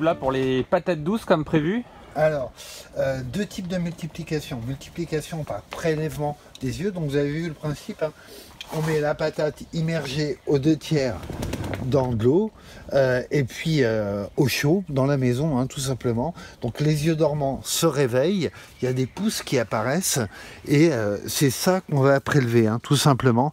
là pour les patates douces comme prévu. Alors, deux types de multiplication. Multiplication par prélèvement des yeux. Donc vous avez vu le principe, hein. On met la patate immergée aux 2/3 dans de l'eau et puis au chaud dans la maison, hein, tout simplement. Donc les yeux dormants se réveillent, il y a des pousses qui apparaissent et c'est ça qu'on va prélever, hein, tout simplement.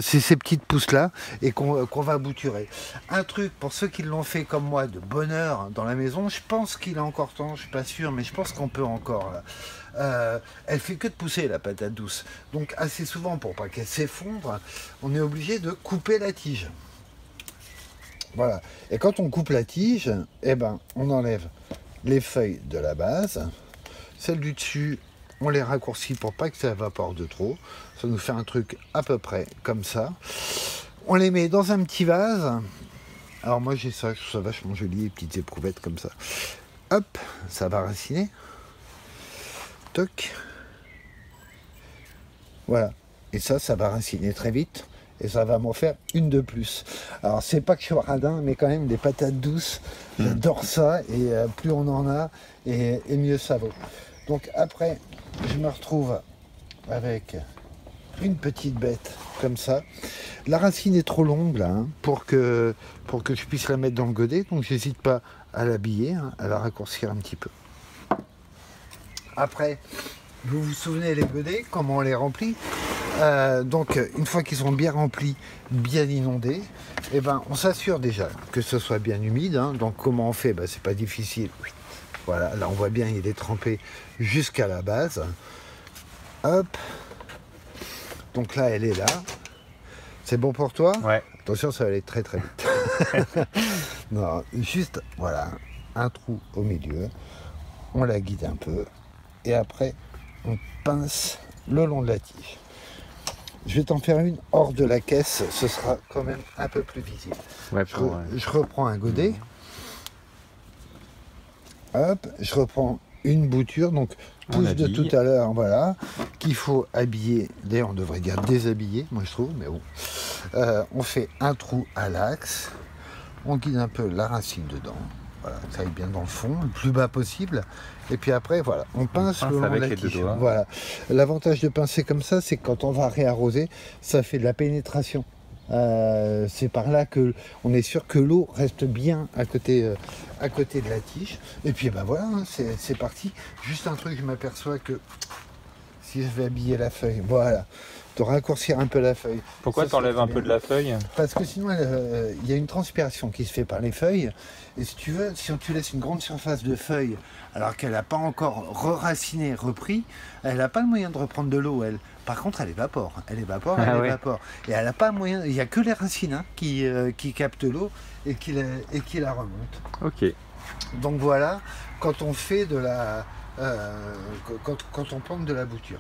C'est ces petites pousses-là et qu'on va bouturer. Un truc pour ceux qui l'ont fait comme moi de bonne heure dans la maison, je pense qu'il est encore temps, je suis pas sûr, mais je pense qu'on peut encore là. Elle fait que de pousser la patate douce. Donc assez souvent, pour pas qu'elle s'effondre, on est obligé de couper la tige. Voilà. Et quand on coupe la tige, eh ben, on enlève les feuilles de la base. Celles du dessus, on les raccourcit pour pas que ça évapore de trop. Ça nous fait un truc à peu près comme ça. On les met dans un petit vase. Alors moi j'ai ça, je trouve ça vachement joli, les petites éprouvettes comme ça. Hop, ça va raciner. Toc. Voilà. Et ça va raciner très vite. Et ça va m'en faire une de plus. Alors c'est pas que je suis radin, mais quand même des patates douces, j'adore ça. Et plus on en a, et mieux ça vaut. Donc après, je me retrouve avec une petite bête comme ça. La racine est trop longue là, hein, pour que je puisse la mettre dans le godet. Donc j'hésite pas à l'habiller, hein, à la raccourcir un petit peu. Après, vous vous souvenez les godets, comment on les remplit? Donc une fois qu'ils sont bien remplis, bien inondés, eh ben, on s'assure déjà que ce soit bien humide, hein. Donc comment on fait? Ben, c'est pas difficile. Voilà, là on voit bien il est trempé jusqu'à la base. Hop. Donc là elle est là. C'est bon pour toi? Ouais. Attention, ça va aller très très vite. Non, juste voilà, un trou au milieu. On la guide un peu. Et après, on pince le long de la tige. Je vais t'en faire une hors de la caisse, ce sera quand même un peu plus visible. Ouais, je reprends un godet. Hop, je reprends une bouture, donc pousse de tout à l'heure, voilà, qu'il faut habiller. D'ailleurs, on devrait dire déshabiller, moi je trouve, mais bon. On fait un trou à l'axe, on guide un peu la racine dedans. Voilà, que ça aille bien dans le fond, le plus bas possible. Et puis après, voilà, on pince le long de la tige. Voilà. L'avantage de pincer comme ça, c'est que quand on va réarroser, ça fait de la pénétration. C'est par là que on est sûr que l'eau reste bien à côté de la tige. Et puis ben voilà, hein, c'est parti. Juste un truc, je m'aperçois que si je vais habiller la feuille, voilà, de raccourcir un peu la feuille. Pourquoi tu enlèves un peu de la feuille? Parce que sinon, il y a une transpiration qui se fait par les feuilles. Et si tu veux, si tu laisses une grande surface de feuilles, alors qu'elle n'a pas encore raciné, repris, elle n'a pas le moyen de reprendre de l'eau, elle. Par contre, elle évapore. Elle évapore. Et elle n'a pas moyen. Il n'y a que les racines, hein, qui captent l'eau et qui la remontent. Ok. Donc voilà, quand on fait de la. Quand on plante de la bouture.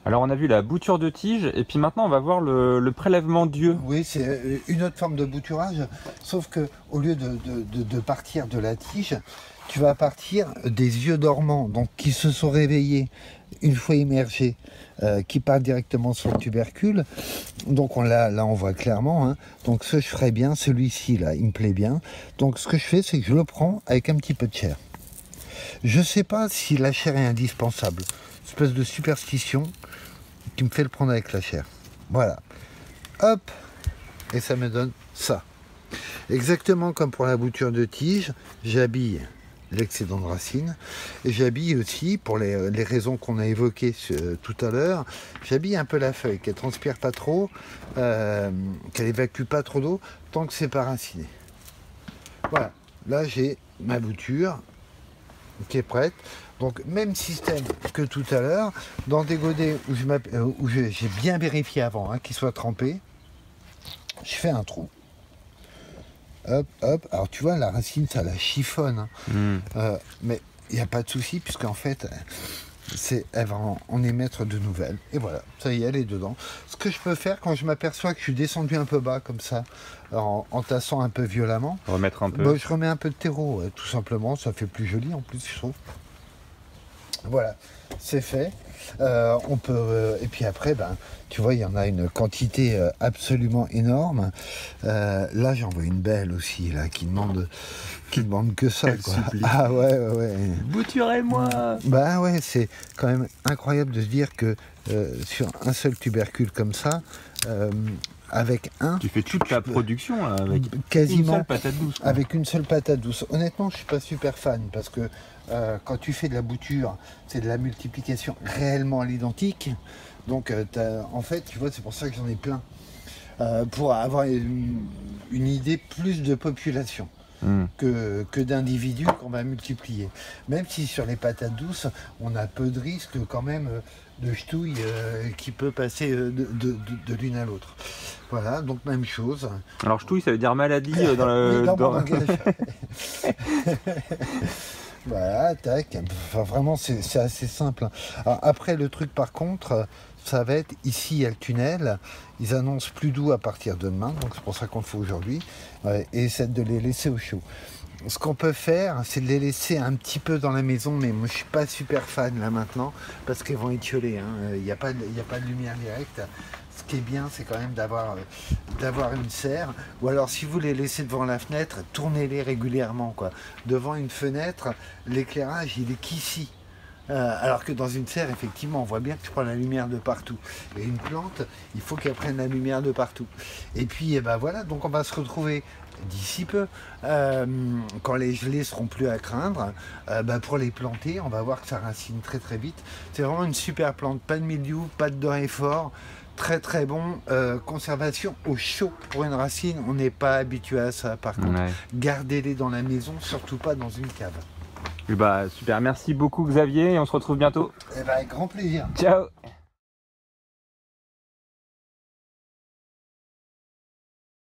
Alors on a vu la bouture de tige et puis maintenant on va voir le prélèvement d'yeux. Oui, c'est une autre forme de bouturage, sauf que au lieu de partir de la tige, tu vas partir des yeux dormants, donc qui se sont réveillés une fois immergés, qui partent directement sur le tubercule. Donc là on voit clairement, hein. Donc ce que je ferais bien, celui-ci là, il me plaît bien. Donc ce que je fais, c'est que je le prends avec un petit peu de chair. Je ne sais pas si la chair est indispensable, une espèce de superstition qui me fait le prendre avec la chair. Voilà. Hop. Et ça me donne ça. Exactement comme pour la bouture de tige, j'habille l'excédent de racine. Et j'habille aussi, pour les raisons qu'on a évoquées tout à l'heure, j'habille un peu la feuille, qu'elle transpire pas trop, qu'elle évacue pas trop d'eau, tant que c'est pas raciné. Voilà. Là, j'ai ma bouture qui est prête. Donc même système que tout à l'heure, dans des godets où j'ai bien vérifié avant, hein, qu'ils soient trempés, je fais un trou. Hop, hop. Alors tu vois, la racine, ça la chiffonne. Hein. Mais il n'y a pas de souci, puisqu'en fait, elle va en émettre de nouvelles. Et voilà, ça y est, elle est dedans. Ce que je peux faire quand je m'aperçois que je suis descendu un peu bas, comme ça, en tassant un peu violemment, remettre un peu. Bah, je remets un peu de terreau, tout simplement. Ça fait plus joli en plus, je trouve. Voilà, c'est fait. On peut, et puis après, ben, tu vois, il y en a une quantité absolument énorme. Là, j'en vois une belle aussi, là, qui demande que ça. Elle Quoi. supplie. Ah ouais, ouais, ouais. Bouturez-moi. Bah ouais, c'est quand même incroyable de se dire que sur un seul tubercule comme ça, avec un, Tu fais toute ta production là, avec quasiment une seule patate douce. Quoi. avec une seule patate douce. Honnêtement, je suis pas super fan parce que quand tu fais de la bouture, c'est de la multiplication réellement à l'identique. Donc en fait, tu vois, c'est pour ça que j'en ai plein. Pour avoir une idée plus de population que d'individus qu'on va multiplier. Même si sur les patates douces, on a peu de risques quand même de ch'touille qui peut passer de l'une à l'autre. Voilà, donc même chose. Alors ch'touille, ça veut dire maladie dans Oui, le... dans mon langage. Voilà, tac. Enfin, vraiment, c'est assez simple. Alors, après, le truc, par contre, ça va être ici, il y a le tunnel. Ils annoncent plus doux à partir de demain, donc c'est pour ça qu'on le fait aujourd'hui. Et c'est de les laisser au chaud. Ce qu'on peut faire, c'est de les laisser un petit peu dans la maison, mais moi je suis pas super fan là maintenant, parce qu'ils vont étioler. Il n'y a pas de lumière directe. Ce qui est bien, c'est quand même d'avoir une serre. Ou alors, si vous les laissez devant la fenêtre, tournez-les régulièrement, quoi. Devant une fenêtre, l'éclairage, il est qu'ici. Alors que dans une serre, effectivement, on voit bien que tu prends la lumière de partout. Et une plante, il faut qu'elle prenne la lumière de partout. Et puis, ben voilà, donc on va se retrouver d'ici peu, quand les gelées seront plus à craindre, pour les planter, on va voir que ça racine très très vite. C'est vraiment une super plante, pas de mildiou, pas de doré fort. Très très bon, conservation au chaud pour une racine, on n'est pas habitué à ça par contre. Ouais. Gardez-les dans la maison, surtout pas dans une cave. Et bah super, merci beaucoup Xavier et on se retrouve bientôt. Eh ben, avec grand plaisir. Ciao.